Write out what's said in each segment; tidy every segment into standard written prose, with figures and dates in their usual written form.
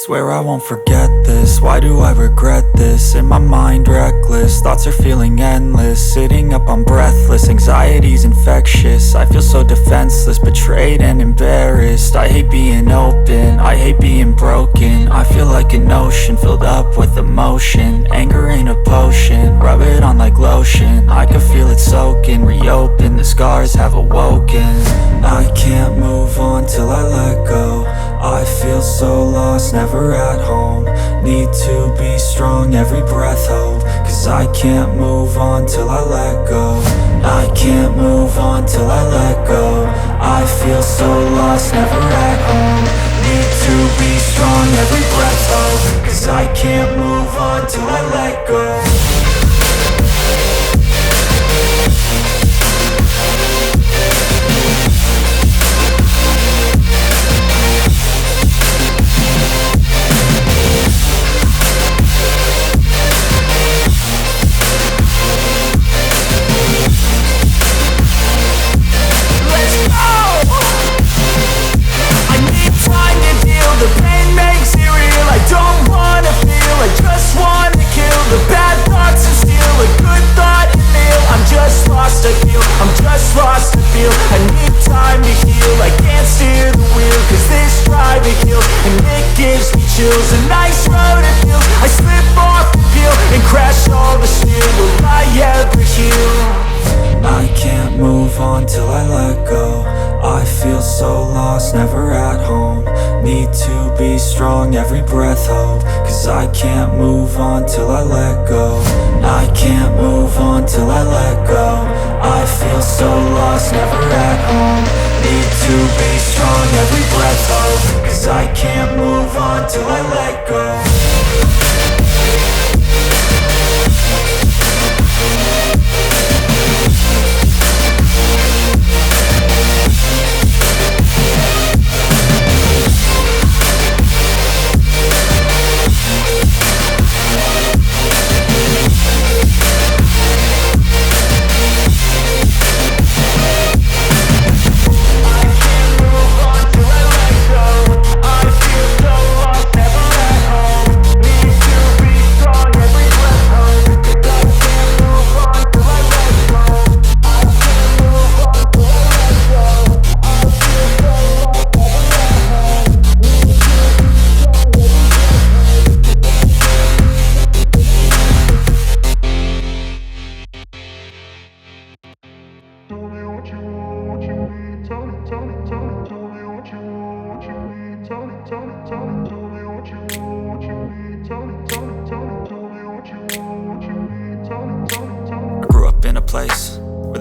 Swear I won't forget this, why do I regret this? In my mind reckless, thoughts are feeling endless. Sitting up I'm breathless, anxiety's infectious. I feel so defenseless, betrayed and embarrassed. I hate being open, I hate being broken. I feel like an ocean filled up with emotion. Anger ain't a potion, rub it on like lotion. I can feel it soaking, reopen, the scars have awoken. I can't move on till I let go. I feel so lost, never at home. Need to be strong, every breath hope. Cause I can't move on till I let go. I can't move on till I let go. I feel so lost, never at home. Need to be strong, every breath hope. Cause I can't move on till I let go. I'm just lost to feel. I need time to heal. I can't steer the wheel, cause this driving kills. And it gives me chills. A nice road it feels. I slip off the peel and crash all the steel. Will I ever heal? I can't move on till I let go. I feel so lost, never at home. Need to be strong, every breath hope. Cause I can't move on till I let go. I can't move on till I let go. I feel so lost, never at home. Need to be strong, every breath hope. Cause I can't move on till I let go.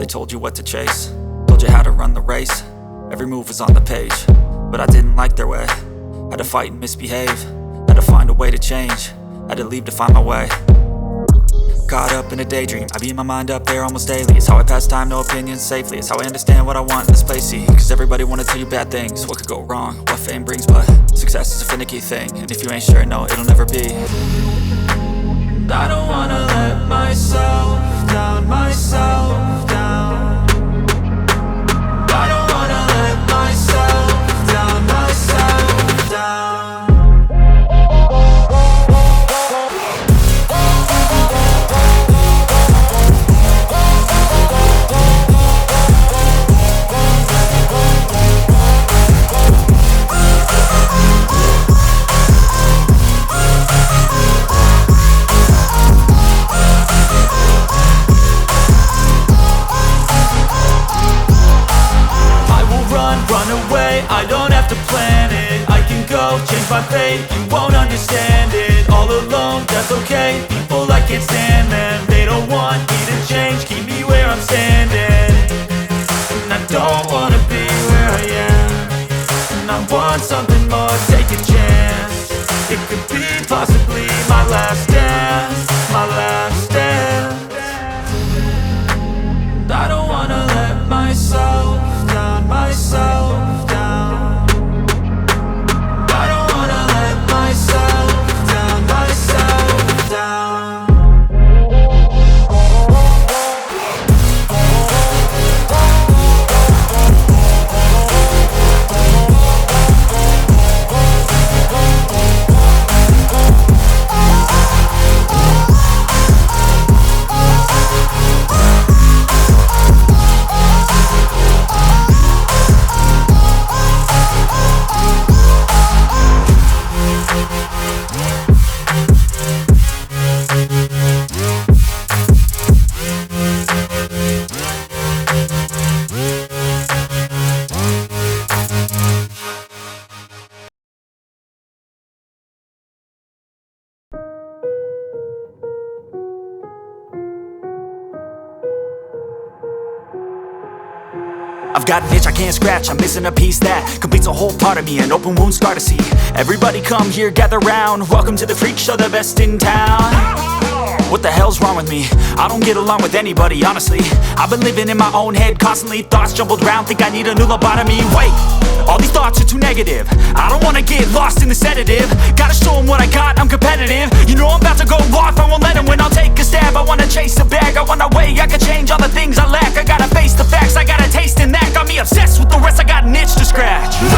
Told you what to chase, told you how to run the race. Every move was on the page, but I didn't like their way. Had to fight and misbehave, had to find a way to change. Had to leave to find my way. Caught up in a daydream, I beat my mind up there almost daily. It's how I pass time, no opinions safely. It's how I understand what I want in this place, see. Cause everybody wanna tell you bad things, what could go wrong, what fame brings. But success is a finicky thing, and if you ain't sure, no, it'll never be. I don't wanna let myself down, myself down. I don't wanna let myself down, myself down. I don't have to plan it, I can go change my fate. You won't understand it, all alone, that's okay. People, I can't stand them, they don't want me to change. Keep me where I'm standing, and I don't wanna be where I am. And I want something more, take a chance. It could be possibly my last dance, my last dance. I don't wanna let myself down, myself down. I've got an itch I can't scratch, I'm missing a piece that completes a whole part of me, an open wound scar to see. Everybody come here, gather round, welcome to the freak show, the best in town. What the hell's wrong with me? I don't get along with anybody, honestly. I've been living in my own head constantly, thoughts jumbled round, think I need a new lobotomy. Wait, all these thoughts are too negative, I don't wanna get lost in the sedative. Gotta show them what I got, I'm competitive. You know I'm about to go off, I won't let them win, I'll take a stab. I wanna chase a bag, I wanna weigh, I can change all the things I lack. I gotta face the facts, I got a taste in that. Got me obsessed with the rest, I got an itch to scratch. Going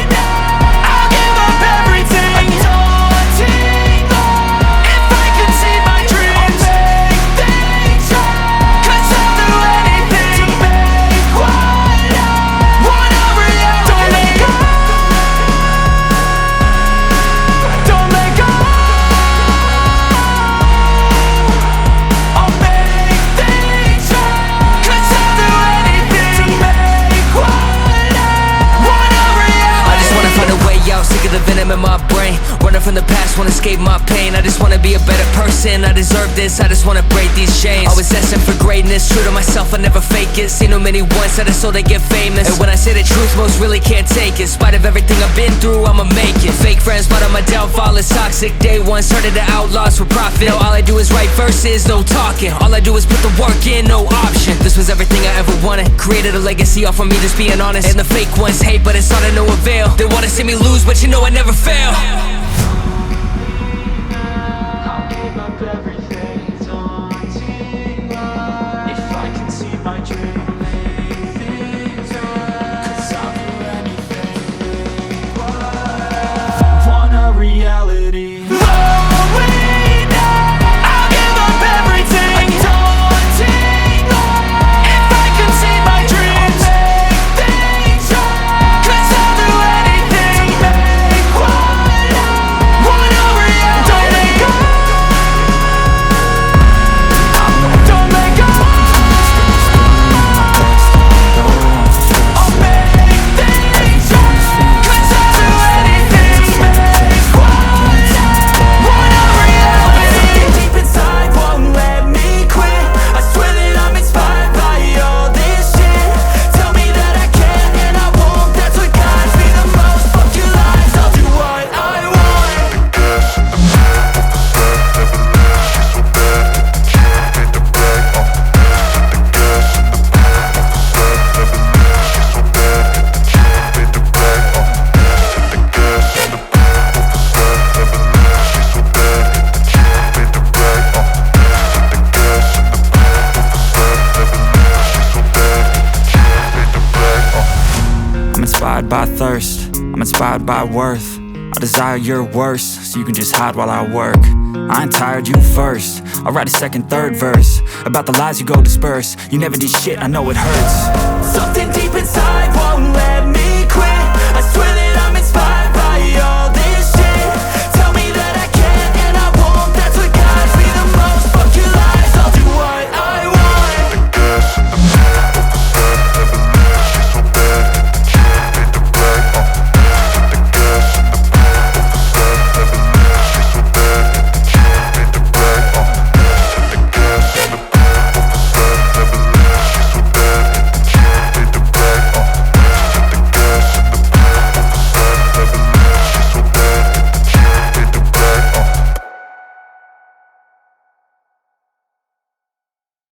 now, I'll give up everything. Daunting all, if I could see my dreams, I'll make things right. 'Cause I'll do anything to make what I want a reality. Don't let go, don't let go. I'll make things right. 'Cause I'll do anything to make what I want a reality. I just wanna find a way out, sick of the venom in my brain. Running from the past, wanna escape my pain. I just wanna be a better person, I deserve this. I just wanna break these chains. Always asking for greatness, true to myself, I never fake it. Seen too many once, I just so they get famous. And when I say the truth, most really can't take it. In spite of everything I've been through, I'ma make it. Fake friends, but on my downfall is toxic. Day one, started the outlaws for profit. Now all I do is write verses, no talking. All I do is put the work in, no option. This was everything I ever wanted. Created a legacy off of me just being honest. And the fake ones hate, but it's all to no avail. They wanna see me lose, but you know I never fail. I'll give up everything, daunting life. If I can see my dream, make things right. 'Cause I'll do anything to make what I want a reality. Going now, I'll give up everything, daunting life. If I can see my dreams, make things right. 'Cause I'll do anything to make what I want a reality. Don't let go, don't let go. I'll make things right. 'Cause I'll do anything to make what I want a reality. Deep inside won't let me quit. I swear that I'm inspired by all this shit. Tell me that I can and I won't. That's what guides me the most. Fuck your lies, I'll do what I want. I'm inspired by thirst, I'm inspired by worth. I desire your worst, so you can just hide while I work. I ain't tired, you first. I'll write a second, third verse about the lies you go disperse. You never did shit, I know it hurts. Something deep